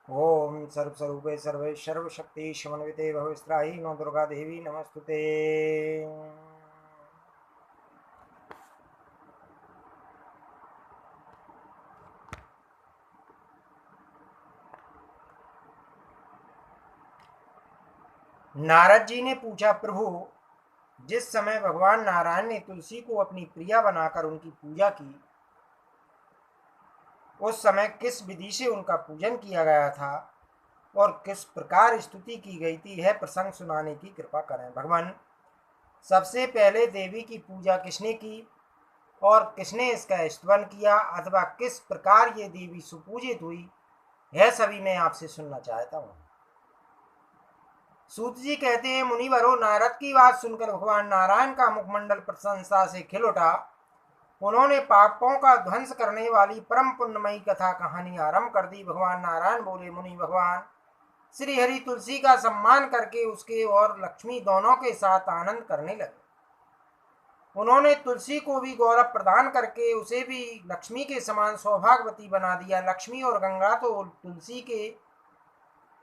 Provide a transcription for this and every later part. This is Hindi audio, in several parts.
ओम सर्वस्वरूपे सर्वे सर्वशक्ति समन्विते भवस्त्राही नो दुर्गा देवी नमस्तुते। नारद जी ने पूछा, प्रभु, जिस समय भगवान नारायण ने तुलसी को अपनी प्रिया बनाकर उनकी पूजा की, उस समय किस विधि से उनका पूजन किया गया था और किस प्रकार स्तुति की गई थी, यह प्रसंग सुनाने की कृपा करें। भगवान, सबसे पहले देवी की पूजा किसने की और किसने इसका स्तवन किया अथवा किस प्रकार ये देवी सुपूजित हुई, यह सभी मैं आपसे सुनना चाहता हूँ। सूत जी कहते हैं, मुनिवरों, नारद की बात सुनकर भगवान नारायण का मुखमंडल प्रशंसा से खिल उठा। उन्होंने पापों का ध्वंस करने वाली परम पुण्यमयी कथा कहानी आरंभ कर दी। भगवान नारायण बोले, मुनि भगवान श्री हरि तुलसी का सम्मान करके उसके और लक्ष्मी दोनों के साथ आनंद करने लगे। उन्होंने तुलसी को भी गौरव प्रदान करके उसे भी लक्ष्मी के समान सौभाग्यवती बना दिया। लक्ष्मी और गंगा तो तुलसी के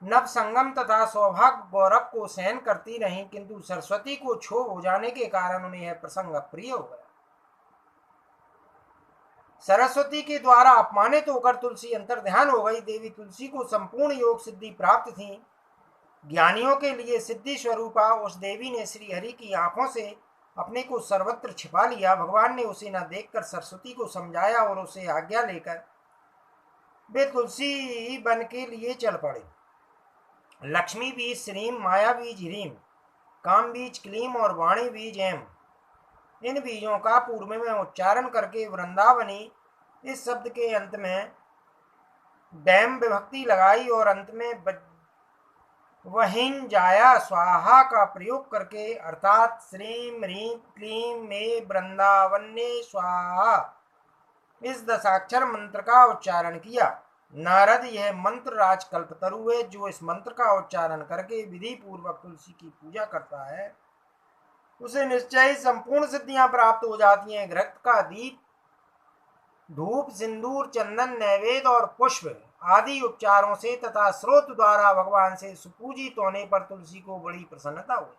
नव संगम तथा सौभाग्य गौरव को सहन करती रहीं, किंतु सरस्वती को क्षोभ हो जाने के कारण उन्हें यह प्रसंग अप्रिय हो गया। सरस्वती के द्वारा अपमानित होकर तुलसी अंतर्ध्यान हो गई। देवी तुलसी को संपूर्ण योग सिद्धि प्राप्त थी। ज्ञानियों के लिए सिद्धि स्वरूपा उस देवी ने श्री हरि की आंखों से अपने को सर्वत्र छिपा लिया। भगवान ने उसे न देखकर सरस्वती को समझाया और उसे आज्ञा लेकर वे तुलसी वन के लिए चल पड़े। लक्ष्मी बीज श्रीम, माया बीज ह्रीम, काम बीज क्लीम और वाणी बीज एम, इन बीजों का पूर्व में उच्चारण करके वृंदावनी इस शब्द के अंत में डैम विभक्ति लगाई और अंत में वहीन जाया स्वाहा का प्रयोग करके अर्थात श्रीम ह्रीम क्लीम में वृंदावन्य स्वाहा इस दशाक्षर मंत्र का उच्चारण किया। नारद, यह मंत्र राज कल्पतरु है। जो इस मंत्र का उच्चारण करके विधि पूर्वक तुलसी की पूजा करता है उसे निश्चय ही संपूर्ण सिद्धियां प्राप्त हो जाती हैं। घृत का दीप, धूप, सिंदूर, चंदन, नैवेद्य और पुष्प आदि उपचारों से तथा स्रोत द्वारा भगवान से सुपूजित होने पर तुलसी को बड़ी प्रसन्नता हुई।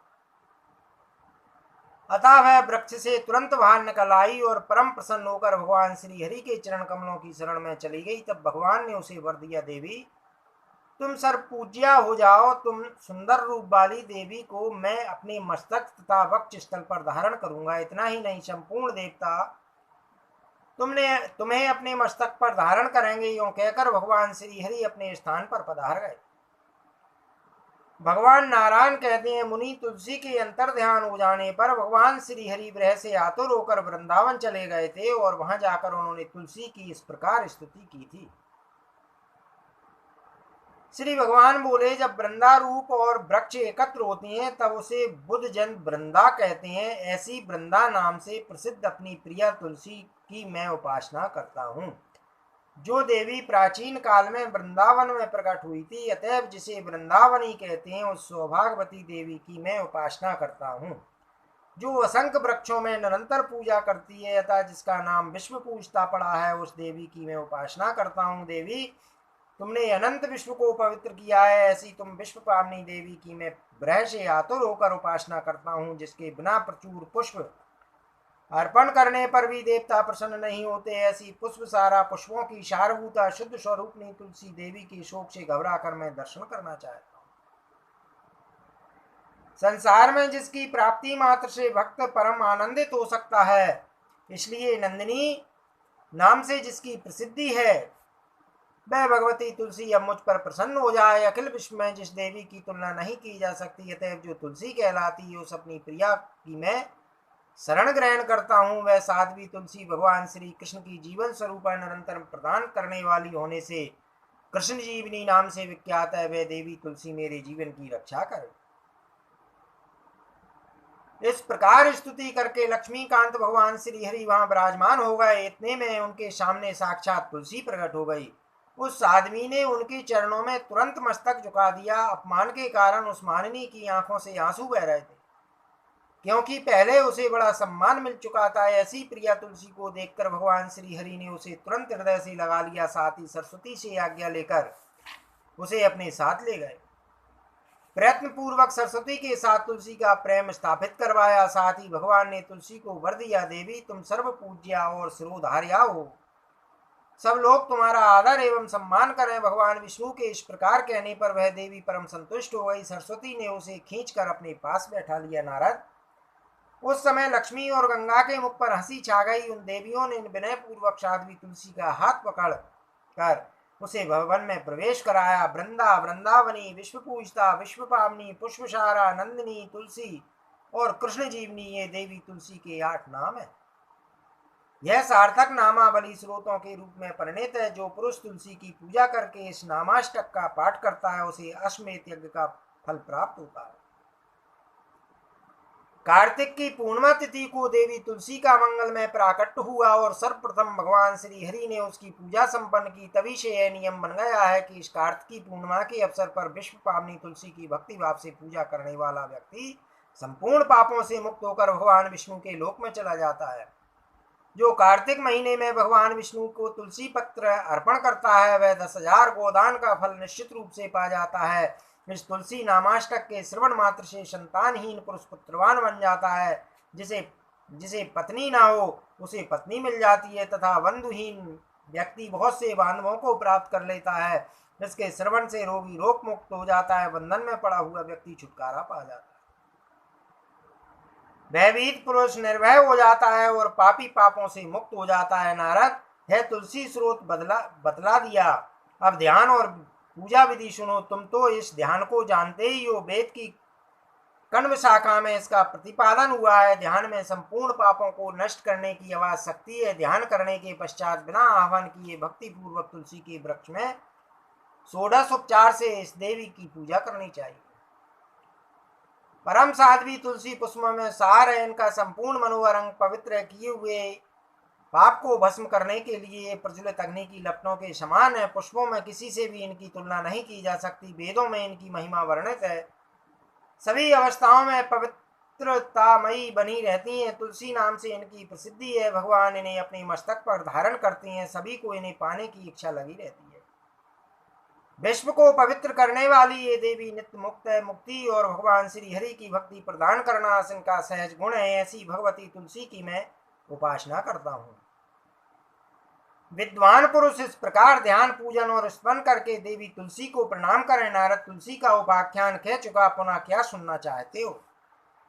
अतः वह वृक्ष से तुरंत बाहर निकल आई और परम प्रसन्न होकर भगवान श्री हरि के चरण कमलों की शरण में चली गई। तब भगवान ने उसे वर दिया, देवी तुम सर्व पूज्या हो जाओ। तुम सुंदर रूप वाली देवी को मैं अपने मस्तक तथा वक्ष स्थल पर धारण करूंगा। इतना ही नहीं, संपूर्ण देवता तुम्हें अपने मस्तक पर धारण करेंगे। यूं कहकर भगवान श्री हरि अपने स्थान पर पधार गए। भगवान नारायण कहते हैं, मुनि, तुलसी के अंतर ध्यान हो जाने पर भगवान श्री हरि विरह से आतुर होकर वृंदावन चले गए थे और वहां जाकर उन्होंने तुलसी की इस प्रकार स्तुति की थी। श्री भगवान बोले, जब वृंदा रूप और वृक्ष एकत्र होते हैं तब उसे बुद्ध जन वृंदा कहते हैं। ऐसी वृंदा नाम से प्रसिद्ध अपनी प्रिया तुलसी की मैं उपासना करता हूँ, जो देवी प्राचीन काल में वृंदावन में प्रकट हुई थी। अतएव जिसे वृंदावनी कहते हैं उस सौभाग्यवती देवी की मैं उपासना करता हूँ, जो असंख्य वृक्षों में निरंतर पूजा करती है, अतः जिसका नाम विश्व पूजता पड़ा है, उस देवी की मैं उपासना करता हूँ। देवी, तुमने अनंत विश्व को पवित्र किया है, ऐसी तुम विश्व पावनी देवी की मैं विरह से आतुर होकर उपासना करता हूँ, जिसके बिना प्रचुर पुष्प अर्पण करने पर भी देवता प्रसन्न नहीं होते। ऐसी पुष्प सारा पुष्पों की सारभूता शुद्ध स्वरूपनी तुलसी देवी के शोक से घबरा कर मैं दर्शन करना चाहता हूँ। संसार में जिसकी प्राप्ति मात्र से भक्त परम आनंदित हो सकता है, इसलिए नंदिनी नाम से जिसकी प्रसिद्धि है, वह भगवती तुलसी अब मुझ पर प्रसन्न हो जाए। अखिल विश्व में जिस देवी की तुलना नहीं की जा सकती, अतएव जो तुलसी कहलाती है, उस अपनी प्रिया की मैं शरण ग्रहण करता हूँ। वह साध्वी तुलसी भगवान श्री कृष्ण की जीवन स्वरूप निरंतर प्रदान करने वाली होने से कृष्ण जीवनी नाम से विख्यात है। वह देवी तुलसी मेरे जीवन की रक्षा करे। इस प्रकार स्तुति करके लक्ष्मीकांत भगवान श्री हरि वहां विराजमान हो गए। इतने में उनके सामने साक्षात तुलसी प्रकट हो गई। उस आदमी ने उनके चरणों में तुरंत मस्तक झुका दिया। अपमान के कारण उस माननी की आंखों से आंसू बह रहे थे, क्योंकि पहले उसे बड़ा सम्मान मिल चुका था। ऐसी प्रिया तुलसी को देखकर भगवान श्री हरि ने उसे तुरंत हृदय से लगा लिया। साथ ही सरस्वती से आज्ञा लेकर उसे अपने साथ ले गए। प्रयत्न पूर्वक सरस्वती के साथ तुलसी का प्रेम स्थापित करवाया। साथ ही भगवान ने तुलसी को वर दिया, देवी तुम सर्व पूज्या और सिरोधार्या हो, सब लोग तुम्हारा आदर एवं सम्मान करें। भगवान विष्णु के इस प्रकार कहने पर वह देवी परम संतुष्ट हो गई। सरस्वती ने उसे खींचकर अपने पास बैठा लिया। नारद, उस समय लक्ष्मी और गंगा के मुख पर हंसी छा गई। उन देवियों ने विनय पूर्वक साध्वी तुलसी का हाथ पकड़ कर उसे भवन में प्रवेश कराया। वृंदा, वृंदावनी, विश्व पूजता, विश्व पावनी, पुष्पसारा, नंदिनी, तुलसी और कृष्ण जीवनी, ये देवी तुलसी के 8 नाम है। यह सार्थक नामावली स्रोतों के रूप में परिणित है। जो पुरुष तुलसी की पूजा करके इस नामाष्टक का पाठ करता है उसे अश्वमेध यज्ञ का फल प्राप्त होता है। कार्तिक की पूर्णिमा तिथि को देवी तुलसी का मंगलमय प्राकट्य हुआ और सर्वप्रथम भगवान श्री हरि ने उसकी पूजा संपन्न की। तभी से यह नियम बन गया है कि इस कार्तिक की पूर्णिमा के अवसर पर विश्व पावनी तुलसी की भक्ति भाव से पूजा करने वाला व्यक्ति संपूर्ण पापों से मुक्त होकर भगवान विष्णु के लोक में चला जाता है। जो कार्तिक महीने में भगवान विष्णु को तुलसी पत्र अर्पण करता है वह 10,000 गोदान का फल निश्चित रूप से पा जाता है। इस तुलसी नामाष्टक के श्रवण मात्र से संतानहीन पुरुष पुत्रवान बन जाता है। जिसे पत्नी ना हो उसे पत्नी मिल जाती है तथा बंधुहीन व्यक्ति बहुत से बांधवों को प्राप्त कर लेता है। इसके श्रवण से रोगी रोग मुक्त हो जाता है। बंधन में पड़ा हुआ व्यक्ति छुटकारा पा जाता है। भयभीत पुरुष निर्भय हो जाता है और पापी पापों से मुक्त हो जाता है। नारद, है तुलसी स्रोत बतला दिया। अब ध्यान और पूजा विधि सुनो। तुम तो इस ध्यान को जानते ही हो। वेद की कण्व शाखा में इसका प्रतिपादन हुआ है। ध्यान में संपूर्ण पापों को नष्ट करने की आवाज शक्ति है। ध्यान करने के पश्चात बिना आह्वान किए भक्ति पूर्वक तुलसी के वृक्ष में षोडशोपचार से इस देवी की पूजा करनी चाहिए। परम साध्वी तुलसी पुष्पों में सार है। इनका संपूर्ण मनोहर अंग पवित्र किए हुए पाप को भस्म करने के लिए प्रज्वलित अग्नि की लपटों के समान है। पुष्पों में किसी से भी इनकी तुलना नहीं की जा सकती। वेदों में इनकी महिमा वर्णित है। सभी अवस्थाओं में पवित्रतामयी बनी रहती हैं। तुलसी नाम से इनकी प्रसिद्धि है। भगवान इन्हें अपने मस्तक पर धारण करते हैं। सभी को इन्हें पाने की इच्छा लगी रहती है। विश्व को पवित्र करने वाली ये देवी नित्य मुक्त है। मुक्ति और भगवान श्री हरि की भक्ति प्रदान करना इनका सहज गुण है। ऐसी भगवती तुलसी की मैं उपासना करता हूँ। विद्वान पुरुष इस प्रकार ध्यान, पूजन और स्मरण करके देवी तुलसी को प्रणाम करें। नारद, तुलसी का उपाख्यान कह चुका, पुनः क्या सुनना चाहते हो?